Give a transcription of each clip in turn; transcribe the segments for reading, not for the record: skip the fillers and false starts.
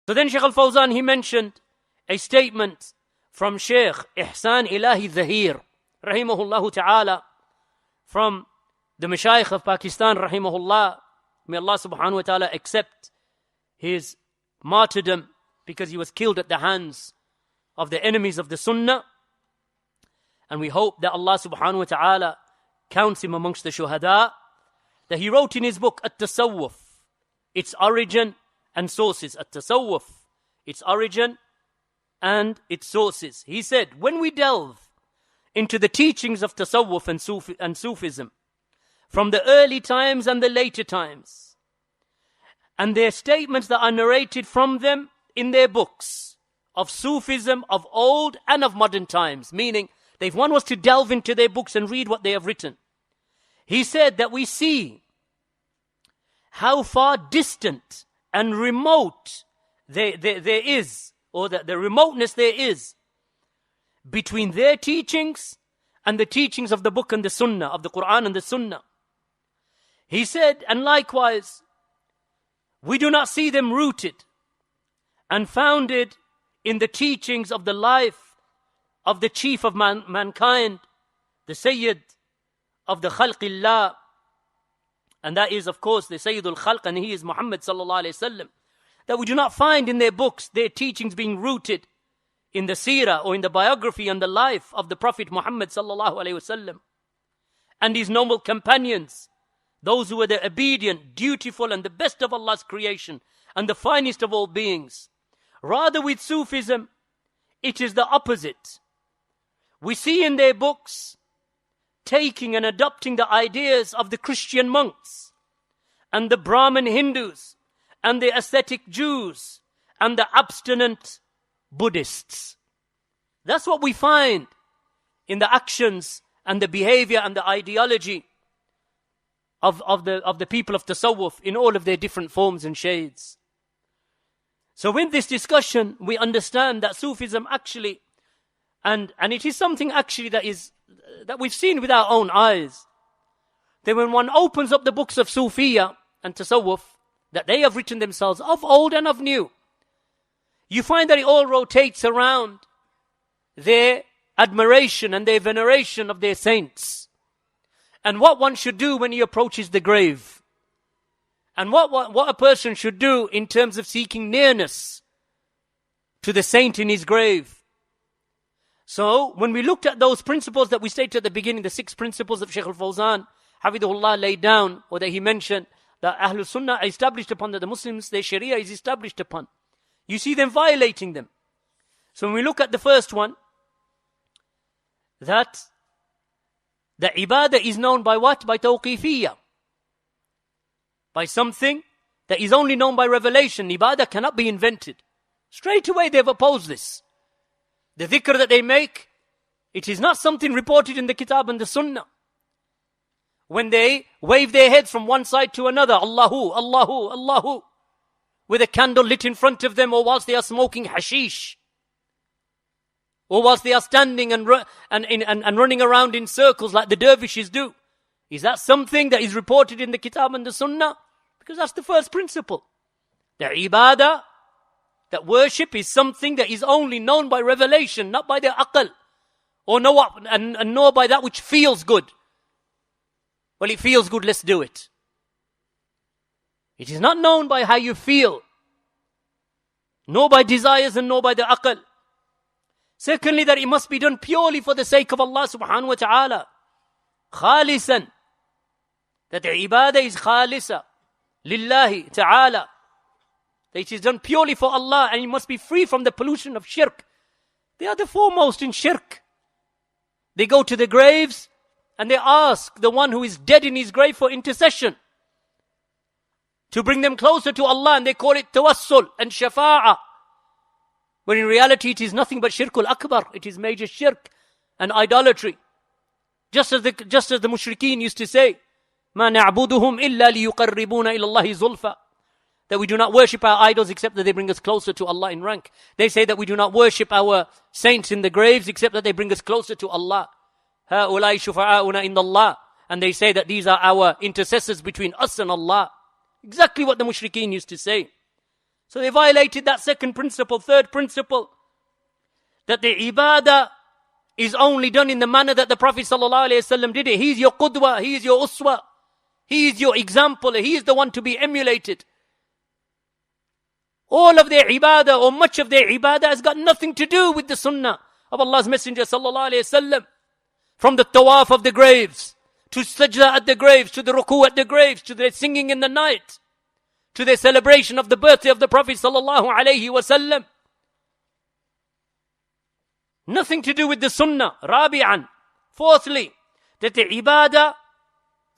So then Shaykh al-Fawzan, he mentioned a statement from Shaykh Ihsan Ilahi Zahir, rahimahullah ta'ala, from the Mashayikh of Pakistan, rahimahullah. May Allah subhanahu wa ta'ala accept his martyrdom, because he was killed at the hands of the enemies of the Sunnah. And we hope that Allah subhanahu wa ta'ala counts him amongst the shuhada. That he wrote in his book, At-Tasawwuf, its origin and sources. At-Tasawwuf, its origin and its sources. He said, when we delve into the teachings of Tasawwuf and Sufism, from the early times and the later times, and their statements that are narrated from them in their books of Sufism of old and of modern times, meaning that if one was to delve into their books and read what they have written, he said that we see how far distant and remote there is, or that the remoteness there is between their teachings and the teachings of the book and the Sunnah, of the Quran and the Sunnah. He said, and likewise, we do not see them rooted and founded in the teachings of the life of the chief of mankind, the Sayyid of the Khalqillah, and that is, of course, the Sayyidul Khalq, and he is Muhammad sallallahu alayhi wasallam. That we do not find in their books their teachings being rooted in the seerah or in the biography and the life of the Prophet Muhammad sallallahu alayhi wasallam and his noble companions, those who were the obedient, dutiful, and the best of Allah's creation and the finest of all beings. Rather, with Sufism, it is the opposite. We see in their books taking and adopting the ideas of the Christian monks and the Brahmin Hindus and the ascetic Jews and the abstinent Buddhists. That's what we find in the actions and the behavior and the ideology of the people of Tasawwuf in all of their different forms and shades. So in this discussion, we understand that Sufism actually, and it is something actually that we've seen with our own eyes, that when one opens up the books of Sufiya and Tasawwuf, that they have written themselves of old and of new, you find that it all rotates around their admiration and their veneration of their saints, and what one should do when he approaches the grave, and what a person should do in terms of seeking nearness to the saint in his grave. So, when we looked at those principles that we stated at the beginning, the 6 principles of Shaykh al-Fawzan, Hafidhullah, laid down, or that he mentioned, that Ahlul Sunnah are established upon, that the Muslims, their Sharia is established upon, you see them violating them. So when we look at the first one, that the ibadah is known by what? By tawqifiyya. By something that is only known by revelation. Ibadah cannot be invented. Straight away they've opposed this. The dhikr that they make, it is not something reported in the kitab and the sunnah. When they wave their heads from one side to another, Allahu, Allahu, Allahu, with a candle lit in front of them, or whilst they are smoking hashish, or whilst they are standing and running around in circles like the dervishes do. Is that something that is reported in the kitab and the sunnah? Because that's the first principle. The ibadah, that worship, is something that is only known by revelation, not by the aql, or nor by that which feels good. Well, it feels good, let's do it. It is not known by how you feel, nor by desires and nor by the aql. Secondly, that it must be done purely for the sake of Allah subhanahu wa ta'ala. Khalisan. That the ibadah is khalisa. Lillahi ta'ala. That it is done purely for Allah, and it must be free from the pollution of shirk. They are the foremost in shirk. They go to the graves and they ask the one who is dead in his grave for intercession, to bring them closer to Allah, and they call it tawassul and shafa'ah. When in reality it is nothing but shirkul akbar. It is major shirk and idolatry. Just as the mushrikeen used to say, مَا نَعْبُدُهُمْ إِلَّا لِيُقَرِّبُونَ إِلَى اللَّهِ زُلْفَى. That we do not worship our idols except that they bring us closer to Allah in rank. They say that we do not worship our saints in the graves except that they bring us closer to Allah. هَؤُلَاءِ شُفَعَاؤُنَا إِنَّ اللَّهِ. And they say that these are our intercessors between us and Allah. Exactly what the mushrikeen used to say. So they violated that second principle, third principle, that the ibadah is only done in the manner that the Prophet ﷺ did it. He is your qudwa, he is your uswa, he is your example, he is the one to be emulated. All of their ibadah or much of their ibadah has got nothing to do with the sunnah of Allah's Messenger ﷺ. From the tawaf of the graves, to sajda at the graves, to the ruku at the graves, to their singing in the night, to their celebration of the birthday of the Prophet ﷺ. Nothing to do with the sunnah. Rabi'an. Fourthly, that the ibadah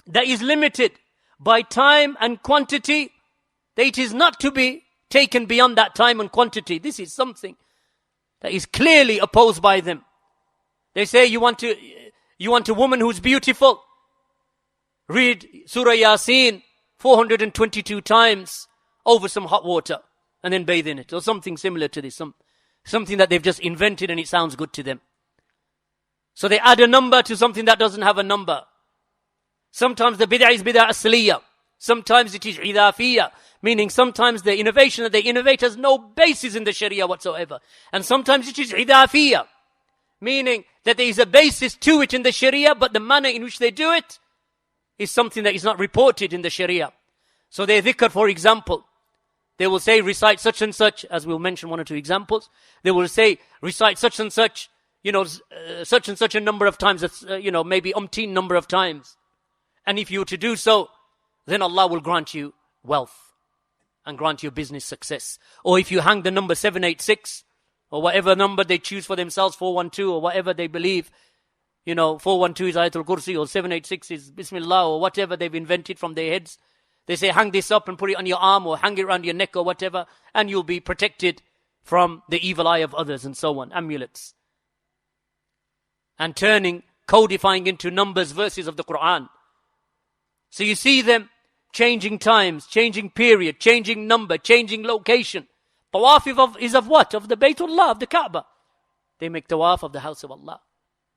that is limited by time and quantity, that it is not to be taken beyond that time and quantity. This is something that is clearly opposed by them. They say you want a woman who's beautiful. Read Surah Yasin 422 times over some hot water and then bathe in it, or something similar to this. Something that they've just invented and it sounds good to them. So they add a number to something that doesn't have a number. Sometimes the bid'ah is bid'ah asliyah. Sometimes it is idafiyah, meaning sometimes the innovation that they innovate has no basis in the sharia whatsoever. And sometimes it is idafiyah, meaning that there is a basis to it in the sharia, but the manner in which they do it is something that is not reported in the sharia. So their dhikr, for example, they will say, recite such and such, as we'll mention one or two examples. They will say, recite such and such, such and such a number of times, maybe umpteen number of times. And if you were to do so, then Allah will grant you wealth and grant you business success. Or if you hang the number 786, or whatever number they choose for themselves, 412, or whatever they believe, 412 is Ayatul Kursi, or 786 is Bismillah, or whatever they've invented from their heads. They say, hang this up and put it on your arm, or hang it around your neck, or whatever, and you'll be protected from the evil eye of others, and so on. Amulets. And codifying into numbers, verses of the Quran. So you see them changing times, changing period, changing number, changing location. Tawaf is of what? Of the Baytullah, of the Kaaba. They make tawaf of the house of Allah.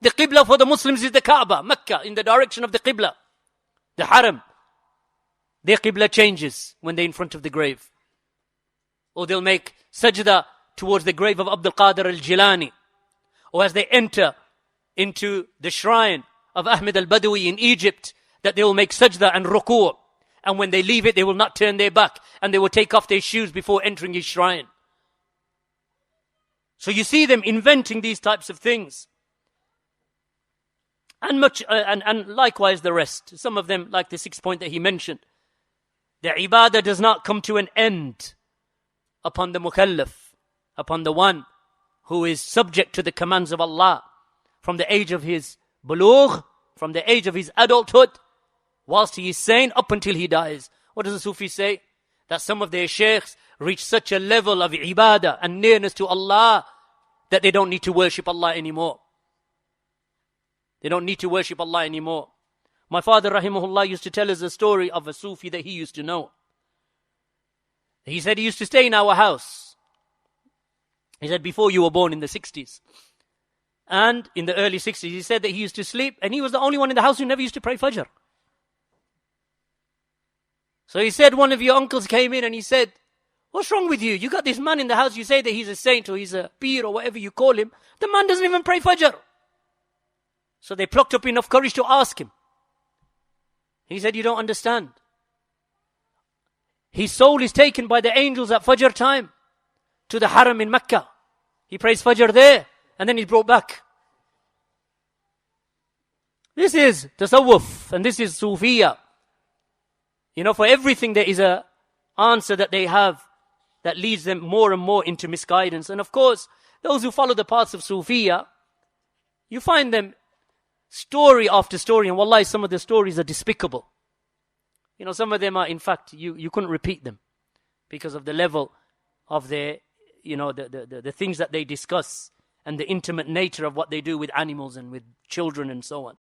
The Qibla for the Muslims is the Kaaba, Mecca, in the direction of the Qibla. The Haram. Their Qibla changes when they're in front of the grave. Or they'll make sajda towards the grave of Abdul al-Jilani. Or as they enter into the shrine of Ahmed al-Badawi in Egypt, that they will make sajda and ruku'. And when they leave it, they will not turn their back. And they will take off their shoes before entering his shrine. So you see them inventing these types of things. And likewise the rest. Some of them, like the 6th point that he mentioned. The ibadah does not come to an end upon the mukallaf, upon the one who is subject to the commands of Allah from the age of his bulugh, from the age of his adulthood, whilst he is sane up until he dies. What does the Sufis say? That some of their shaykhs reach such a level of ibadah and nearness to Allah that they don't need to worship Allah anymore. They don't need to worship Allah anymore. My father, rahimahullah, used to tell us a story of a Sufi that he used to know. He said he used to stay in our house. He said before you were born in the 60s. And in the early 60s, he said that he used to sleep and he was the only one in the house who never used to pray Fajr. So he said one of your uncles came in and he said, what's wrong with you? You got this man in the house, you say that he's a saint or he's a peer or whatever you call him. The man doesn't even pray Fajr. So they plucked up enough courage to ask him. He said, you don't understand. His soul is taken by the angels at Fajr time to the Haram in Mecca. He prays Fajr there and then he's brought back. This is tasawwuf and this is Sufiya. For everything there is a answer that they have that leads them more and more into misguidance. And of course, those who follow the paths of Sufiya, you find them story after story, and wallahi, some of the stories are despicable. Some of them are, in fact, you couldn't repeat them because of the level of their, the things that they discuss and the intimate nature of what they do with animals and with children and so on.